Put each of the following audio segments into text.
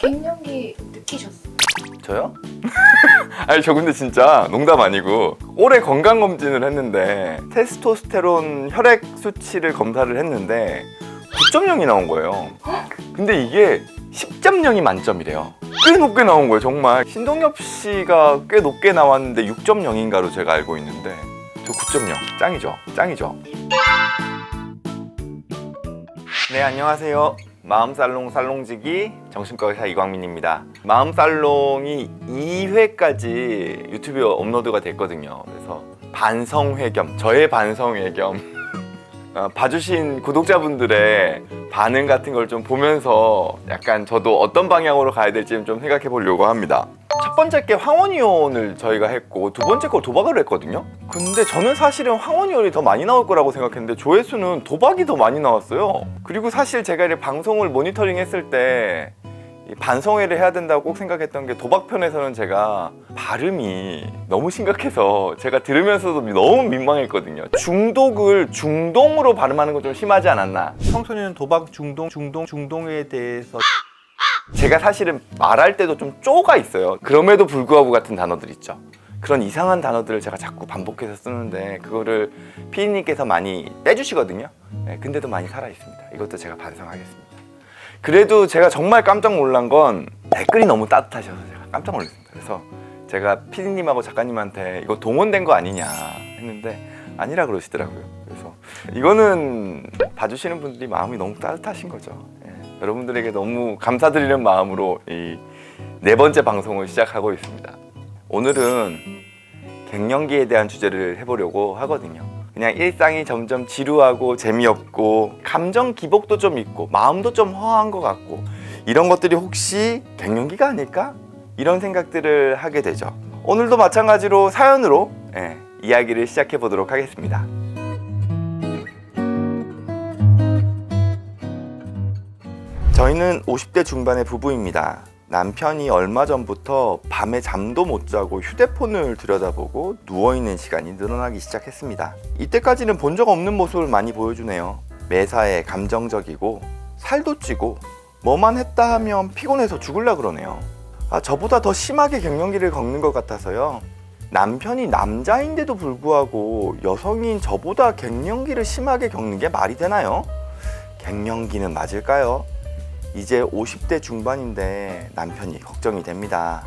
갱년기 느끼셨어요? 저요? 아니 저 근데 진짜 농담 아니고 올해 건강검진을 했는데 테스토스테론 혈액 수치를 검사를 했는데 9.0이 나온 거예요. 근데 이게 10.0이 만점이래요. 꽤 높게 나온 거예요. 정말 신동엽 씨가 꽤 높게 나왔는데 6.0인가로 제가 알고 있는데 저 9.0 짱이죠. 짱이죠. 네, 안녕하세요. 마음살롱 살롱지기 정신과 의사 이광민입니다. 마음살롱이 2회까지 유튜브에 업로드가 됐거든요. 그래서 반성회 겸 저의 반성회 겸 봐주신 구독자분들의 반응 같은 걸 좀 보면서 약간 저도 어떤 방향으로 가야 될지 좀 생각해 보려고 합니다. 첫 번째 게 황혼이혼을 저희가 했고 두 번째 거 도박을 했거든요. 근데 저는 사실은 황혼이혼이 더 많이 나올 거라고 생각했는데 조회수는 도박이 더 많이 나왔어요. 그리고 사실 제가 이렇게 방송을 모니터링 했을 때 반성회를 해야 된다고 꼭 생각했던 게 도박편에서는 제가 발음이 너무 심각해서 제가 들으면서도 너무 민망했거든요. 중독을 중동으로 발음하는 건 좀 심하지 않았나. 청소년 도박 중동에 대해서 제가 사실은 말할 때도 좀 쪼가 있어요. 그럼에도 불구하고 같은 단어들 있죠. 그런 이상한 단어들을 제가 자꾸 반복해서 쓰는데 그거를 피디님께서 많이 떼주시거든요. 네, 근데도 많이 살아있습니다. 이것도 제가 반성하겠습니다. 그래도 제가 정말 깜짝 놀란 건 댓글이 너무 따뜻하셔서 제가 깜짝 놀랐습니다. 그래서 제가 피디님하고 작가님한테 이거 동원된 거 아니냐 했는데 아니라 그러시더라고요. 그래서 이거는 봐주시는 분들이 마음이 너무 따뜻하신 거죠. 예, 여러분들에게 너무 감사드리는 마음으로 이 4번째 방송을 시작하고 있습니다. 오늘은 갱년기에 대한 주제를 해보려고 하거든요. 그냥 일상이 점점 지루하고 재미없고 감정 기복도 좀 있고 마음도 좀 허한 것 같고 이런 것들이 혹시 갱년기가 아닐까? 이런 생각들을 하게 되죠. 오늘도 마찬가지로 사연으로 이야기를 시작해 보도록 하겠습니다. 저희는 50대 중반의 부부입니다. 남편이 얼마 전부터 밤에 잠도 못 자고 휴대폰을 들여다보고 누워있는 시간이 늘어나기 시작했습니다. 이때까지는 본 적 없는 모습을 많이 보여주네요. 매사에 감정적이고 살도 찌고 뭐만 했다 하면 피곤해서 죽을라 그러네요. 저보다 더 심하게 갱년기를 겪는 것 같아서요. 남편이 남자인데도 불구하고 여성인 저보다 갱년기를 심하게 겪는 게 말이 되나요? 갱년기는 맞을까요? 이제 50대 중반인데 남편이 걱정이 됩니다.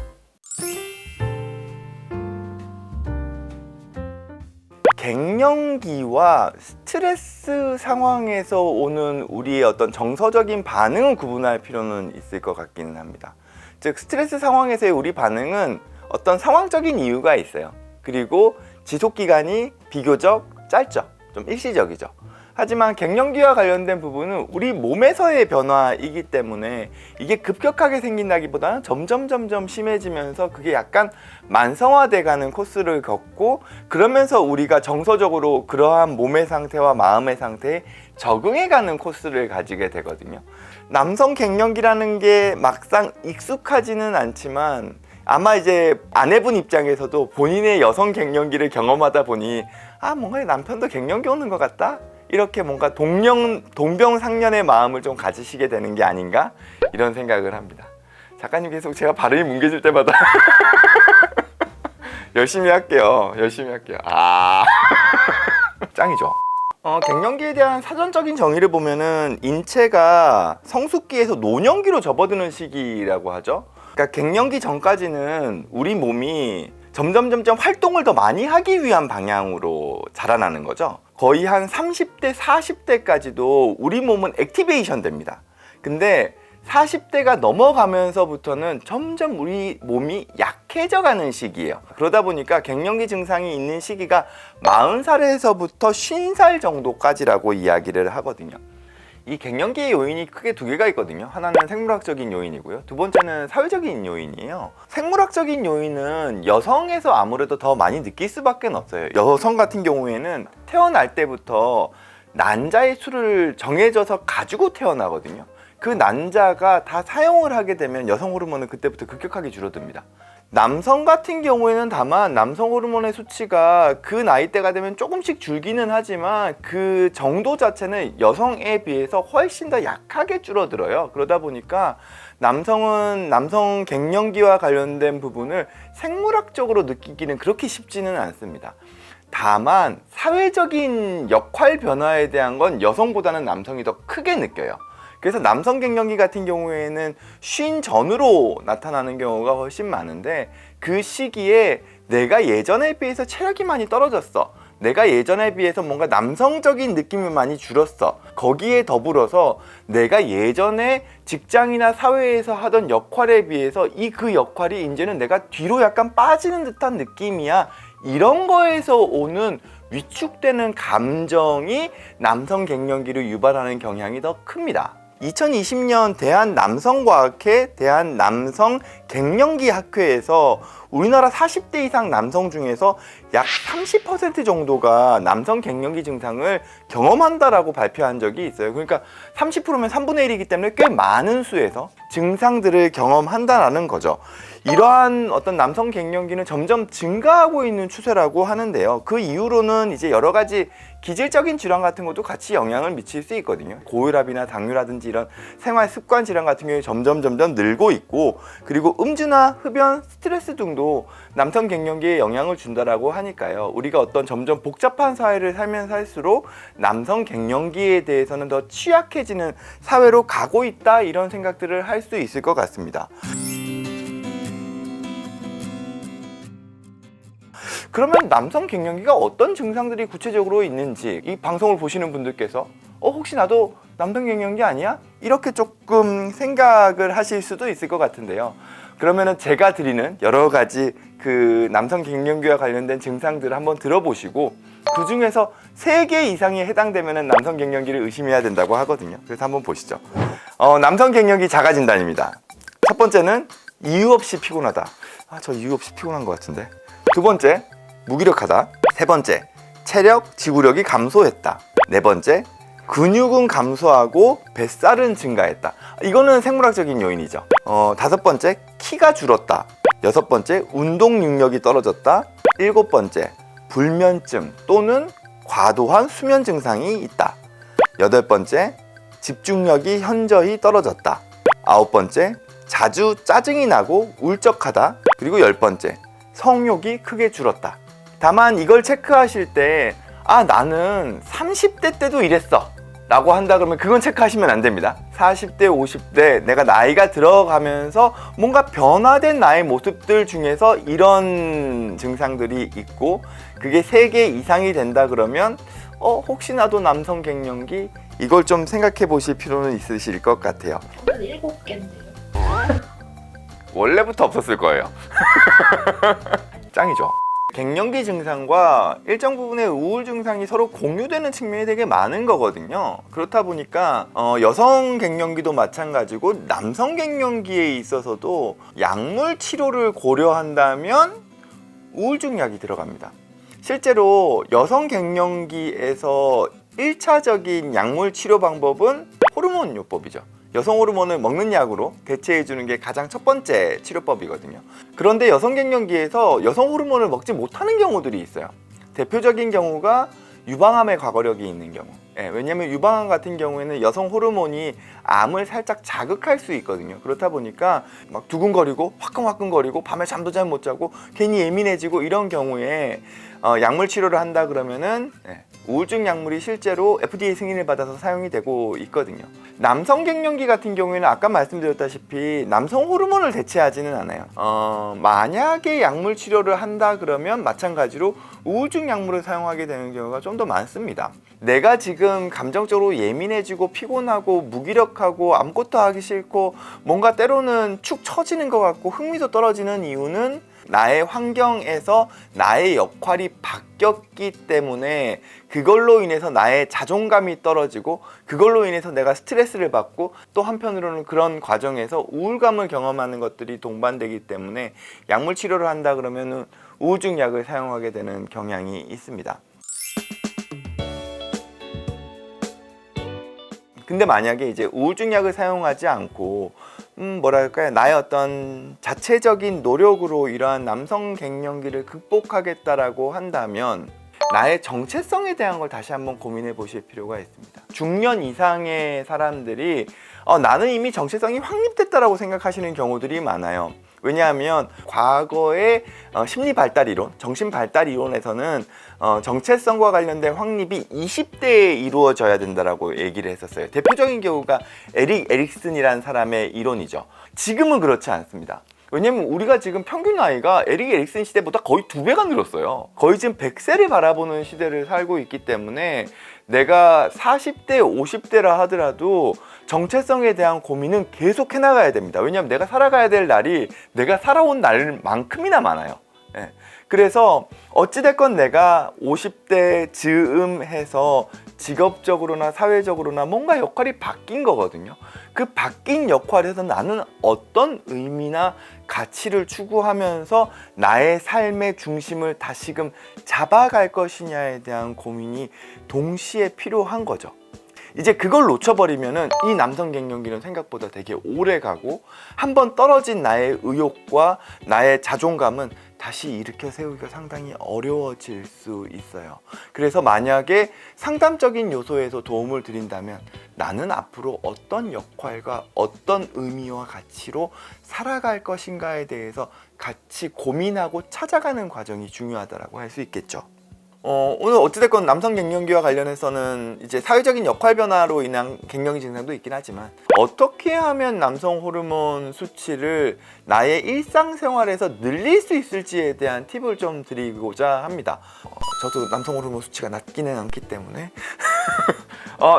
갱년기와 스트레스 상황에서 오는 우리의 어떤 정서적인 반응을 구분할 필요는 있을 것 같기는 합니다. 즉 스트레스 상황에서의 우리 반응은 어떤 상황적인 이유가 있어요. 그리고 지속기간이 비교적 짧죠. 좀 일시적이죠. 하지만 갱년기와 관련된 부분은 우리 몸에서의 변화이기 때문에 이게 급격하게 생긴다기보다는 점점 심해지면서 그게 약간 만성화돼가는 코스를 걷고 그러면서 우리가 정서적으로 그러한 몸의 상태와 마음의 상태에 적응해가는 코스를 가지게 되거든요. 남성 갱년기라는 게 막상 익숙하지는 않지만 아마 이제 아내분 입장에서도 본인의 여성 갱년기를 경험하다 보니 뭔가 남편도 갱년기 오는 것 같다? 이렇게 뭔가 동병상련의 마음을 좀 가지시게 되는 게 아닌가 이런 생각을 합니다. 작가님 계속 제가 발음이 뭉개질 때마다 열심히 할게요. 짱이죠. 갱년기에 대한 사전적인 정의를 보면은 인체가 성숙기에서 노년기로 접어드는 시기라고 하죠. 그러니까 갱년기 전까지는 우리 몸이 점점 활동을 더 많이 하기 위한 방향으로 자라나는 거죠. 거의 한 30대, 40대까지도 우리 몸은 액티베이션 됩니다. 근데 40대가 넘어가면서부터는 점점 우리 몸이 약해져 가는 시기예요. 그러다 보니까 갱년기 증상이 있는 시기가 40살에서부터 50살 정도까지라고 이야기를 하거든요. 이 갱년기의 요인이 크게 2개가 있거든요. 하나는 생물학적인 요인이고요. 두 번째는 사회적인 요인이에요. 생물학적인 요인은 여성에서 아무래도 더 많이 느낄 수밖에 없어요. 여성 같은 경우에는 태어날 때부터 난자의 수를 정해져서 가지고 태어나거든요. 그 난자가 다 사용을 하게 되면 여성 호르몬은 그때부터 급격하게 줄어듭니다. 남성 같은 경우에는 다만 남성 호르몬의 수치가 그 나이대가 되면 조금씩 줄기는 하지만 그 정도 자체는 여성에 비해서 훨씬 더 약하게 줄어들어요. 그러다 보니까 남성은 남성 갱년기와 관련된 부분을 생물학적으로 느끼기는 그렇게 쉽지는 않습니다. 다만 사회적인 역할 변화에 대한 건 여성보다는 남성이 더 크게 느껴요. 그래서 남성 갱년기 같은 경우에는 쉰 전후로 나타나는 경우가 훨씬 많은데, 그 시기에 내가 예전에 비해서 체력이 많이 떨어졌어, 내가 예전에 비해서 뭔가 남성적인 느낌이 많이 줄었어, 거기에 더불어서 내가 예전에 직장이나 사회에서 하던 역할에 비해서 그 역할이 이제는 내가 뒤로 약간 빠지는 듯한 느낌이야, 이런 거에서 오는 위축되는 감정이 남성 갱년기를 유발하는 경향이 더 큽니다. 2020년 대한남성과학회 대한남성갱년기학회에서 우리나라 40대 이상 남성 중에서 약 30% 정도가 남성 갱년기 증상을 경험한다라고 발표한 적이 있어요. 그러니까 30%면 3분의 1이기 때문에 꽤 많은 수에서 증상들을 경험한다라는 거죠. 이러한 어떤 남성 갱년기는 점점 증가하고 있는 추세라고 하는데요. 그 이후로는 이제 여러 가지 기질적인 질환 같은 것도 같이 영향을 미칠 수 있거든요. 고혈압이나 당뇨라든지 이런 생활 습관 질환 같은 경우에 점점 늘고 있고, 그리고 음주나 흡연, 스트레스 등도 남성 갱년기에 영향을 준다라고 하니까요. 우리가 어떤 점점 복잡한 사회를 살면 살수록 남성 갱년기에 대해서는 더 취약해지는 사회로 가고 있다, 이런 생각들을 할 수 있을 것 같습니다. 그러면 남성 갱년기가 어떤 증상들이 구체적으로 있는지 이 방송을 보시는 분들께서 혹시 나도 남성 갱년기 아니야? 이렇게 조금 생각을 하실 수도 있을 것 같은데요. 그러면은 제가 드리는 여러 가지 그 남성 갱년기와 관련된 증상들을 한번 들어보시고, 그 중에서 3개 이상이 해당되면은 남성 갱년기를 의심해야 된다고 하거든요. 그래서 한번 보시죠. 남성 갱년기 자가 진단입니다. 첫 번째는 이유 없이 피곤하다. 저 이유 없이 피곤한 것 같은데. 두 번째, 무기력하다. 세 번째, 체력, 지구력이 감소했다. 네 번째, 근육은 감소하고 뱃살은 증가했다. 이거는 생물학적인 요인이죠. 다섯 번째, 키가 줄었다. 여섯 번째, 운동 능력이 떨어졌다. 일곱 번째, 불면증 또는 과도한 수면 증상이 있다. 여덟 번째, 집중력이 현저히 떨어졌다. 아홉 번째, 자주 짜증이 나고 울적하다. 그리고 열 번째, 성욕이 크게 줄었다. 다만 이걸 체크하실 때 나는 30대 때도 이랬어 라고 한다 그러면 그건 체크하시면 안 됩니다. 40대, 50대 내가 나이가 들어가면서 뭔가 변화된 나의 모습들 중에서 이런 증상들이 있고, 그게 3개 이상이 된다 그러면 혹시 나도 남성 갱년기, 이걸 좀 생각해 보실 필요는 있으실 것 같아요. 저는 7개인데요. 원래부터 없었을 거예요. 짱이죠. 갱년기 증상과 일정 부분의 우울 증상이 서로 공유되는 측면이 되게 많은 거거든요. 그렇다 보니까 여성 갱년기도 마찬가지고 남성 갱년기에 있어서도 약물 치료를 고려한다면 우울증 약이 들어갑니다. 실제로 여성 갱년기에서 1차적인 약물 치료 방법은 호르몬 요법이죠. 여성 호르몬을 먹는 약으로 대체해 주는 게 가장 첫 번째 치료법이거든요. 그런데 여성 갱년기에서 여성 호르몬을 먹지 못하는 경우들이 있어요. 대표적인 경우가 유방암의 과거력이 있는 경우. 왜냐하면 유방암 같은 경우에는 여성 호르몬이 암을 살짝 자극할 수 있거든요. 그렇다 보니까 막 두근거리고 화끈화끈거리고 밤에 잠도 잘 못 자고 괜히 예민해지고, 이런 경우에 약물 치료를 한다 그러면은 우울증 약물이 실제로 FDA 승인을 받아서 사용이 되고 있거든요. 남성 갱년기 같은 경우에는 아까 말씀드렸다시피 남성 호르몬을 대체하지는 않아요. 만약에 약물 치료를 한다 그러면 마찬가지로 우울증 약물을 사용하게 되는 경우가 좀 더 많습니다. 내가 지금 감정적으로 예민해지고 피곤하고 무기력하고 아무것도 하기 싫고 뭔가 때로는 축 처지는 것 같고 흥미도 떨어지는 이유는 나의 환경에서 나의 역할이 바뀌었기 때문에, 그걸로 인해서 나의 자존감이 떨어지고 그걸로 인해서 내가 스트레스를 받고, 또 한편으로는 그런 과정에서 우울감을 경험하는 것들이 동반되기 때문에 약물 치료를 한다 그러면은 우울증 약을 사용하게 되는 경향이 있습니다. 근데 만약에 이제 우울증 약을 사용하지 않고 뭐랄까요, 나의 어떤 자체적인 노력으로 이러한 남성 갱년기를 극복하겠다라고 한다면 나의 정체성에 대한 걸 다시 한번 고민해 보실 필요가 있습니다. 중년 이상의 사람들이 나는 이미 정체성이 확립됐다라고 생각하시는 경우들이 많아요. 왜냐하면 과거의 심리 발달 이론, 정신 발달 이론에서는 정체성과 관련된 확립이 20대에 이루어져야 된다라고 얘기를 했었어요. 대표적인 경우가 에릭 에릭슨이라는 사람의 이론이죠. 지금은 그렇지 않습니다. 왜냐면 우리가 지금 평균 나이가 에릭 에릭슨 시대보다 거의 2배가 늘었어요. 거의 지금 100세를 바라보는 시대를 살고 있기 때문에 내가 40대, 50대라 하더라도 정체성에 대한 고민은 계속 해나가야 됩니다. 왜냐하면 내가 살아가야 될 날이 내가 살아온 날만큼이나 많아요. 예. 그래서 어찌됐건 내가 50대 즈음해서 직업적으로나 사회적으로나 뭔가 역할이 바뀐 거거든요. 그 바뀐 역할에서 나는 어떤 의미나 가치를 추구하면서 나의 삶의 중심을 다시금 잡아갈 것이냐에 대한 고민이 동시에 필요한 거죠. 이제 그걸 놓쳐버리면은 이 남성 갱년기는 생각보다 되게 오래 가고 한번 떨어진 나의 의욕과 나의 자존감은 다시 일으켜 세우기가 상당히 어려워질 수 있어요. 그래서 만약에 상담적인 요소에서 도움을 드린다면 나는 앞으로 어떤 역할과 어떤 의미와 가치로 살아갈 것인가에 대해서 같이 고민하고 찾아가는 과정이 중요하다고 할 수 있겠죠. 오늘 어찌됐건 남성 갱년기와 관련해서는 이제 사회적인 역할 변화로 인한 갱년기 증상도 있긴 하지만 어떻게 하면 남성 호르몬 수치를 나의 일상생활에서 늘릴 수 있을지에 대한 팁을 좀 드리고자 합니다. 저도 남성 호르몬 수치가 낮기는 않기 때문에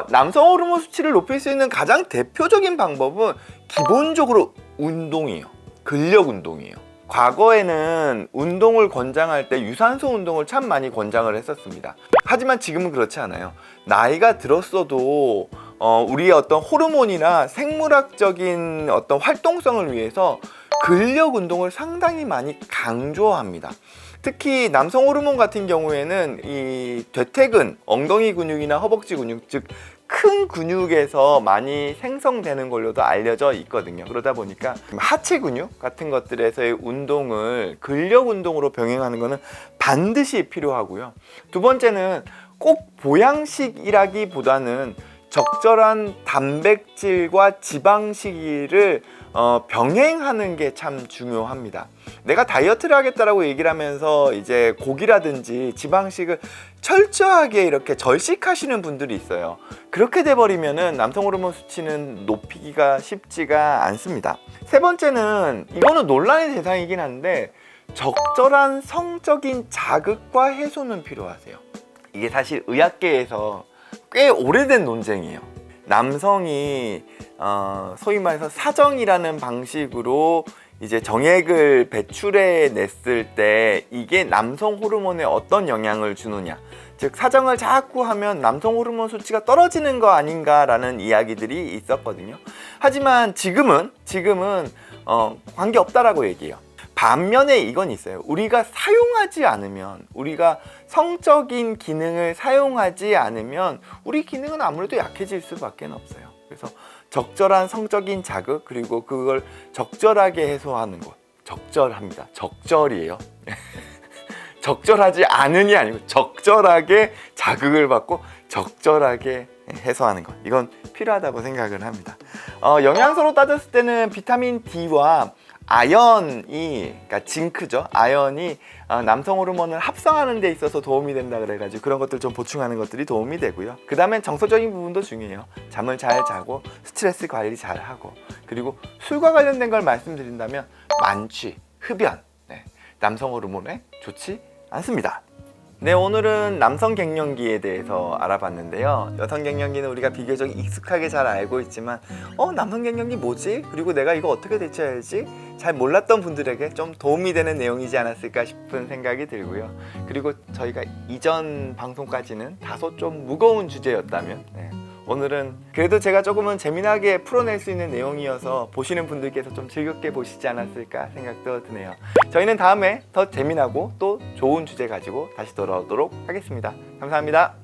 남성 호르몬 수치를 높일 수 있는 가장 대표적인 방법은 기본적으로 운동이에요. 근력 운동이에요. 과거에는 운동을 권장할 때 유산소 운동을 참 많이 권장을 했었습니다. 하지만 지금은 그렇지 않아요. 나이가 들었어도 우리의 어떤 호르몬이나 생물학적인 어떤 활동성을 위해서 근력 운동을 상당히 많이 강조합니다. 특히 남성 호르몬 같은 경우에는 이 대퇴근, 엉덩이 근육이나 허벅지 근육, 즉 큰 근육에서 많이 생성되는 걸로도 알려져 있거든요. 그러다 보니까 하체 근육 같은 것들에서의 운동을 근력 운동으로 병행하는 것은 반드시 필요하고요. 두 번째는 꼭 보양식이라기보다는 적절한 단백질과 지방식을 병행하는 게 참 중요합니다. 내가 다이어트를 하겠다라고 얘기를 하면서 이제 고기라든지 지방식을 철저하게 이렇게 절식하시는 분들이 있어요. 그렇게 돼버리면은 남성 호르몬 수치는 높이기가 쉽지가 않습니다. 세 번째는 이거는 논란의 대상이긴 한데 적절한 성적인 자극과 해소는 필요하세요. 이게 사실 의학계에서 꽤 오래된 논쟁이에요. 남성이 소위 말해서 사정이라는 방식으로 이제 정액을 배출해 냈을 때 이게 남성 호르몬에 어떤 영향을 주느냐, 즉 사정을 자꾸 하면 남성 호르몬 수치가 떨어지는 거 아닌가라는 이야기들이 있었거든요. 하지만 지금은 관계없다라고 얘기해요. 반면에 이건 있어요. 우리가 사용하지 않으면, 우리가 성적인 기능을 사용하지 않으면 우리 기능은 아무래도 약해질 수밖에 없어요. 그래서 적절한 성적인 자극, 그리고 그걸 적절하게 해소하는 것. 적절합니다. 적절이에요. 적절하지 않으니 아니고 적절하게 자극을 받고 적절하게 해소하는 것. 이건 필요하다고 생각을 합니다. 영양소로 따졌을 때는 비타민 D와 아연이, 그러니까 징크죠. 아연이 남성 호르몬을 합성하는 데 있어서 도움이 된다 그래가지고 그런 것들 좀 보충하는 것들이 도움이 되고요. 그 다음엔 정서적인 부분도 중요해요. 잠을 잘 자고 스트레스 관리 잘 하고, 그리고 술과 관련된 걸 말씀드린다면 만취, 흡연, 남성 호르몬에 좋지 않습니다. 네, 오늘은 남성 갱년기에 대해서 알아봤는데요. 여성 갱년기는 우리가 비교적 익숙하게 잘 알고 있지만 남성 갱년기 뭐지? 그리고 내가 이거 어떻게 대처해야지? 잘 몰랐던 분들에게 좀 도움이 되는 내용이지 않았을까 싶은 생각이 들고요. 그리고 저희가 이전 방송까지는 다소 좀 무거운 주제였다면 오늘은 그래도 제가 조금은 재미나게 풀어낼 수 있는 내용이어서 보시는 분들께서 좀 즐겁게 보시지 않았을까 생각도 드네요. 저희는 다음에 더 재미나고 또 좋은 주제 가지고 다시 돌아오도록 하겠습니다. 감사합니다.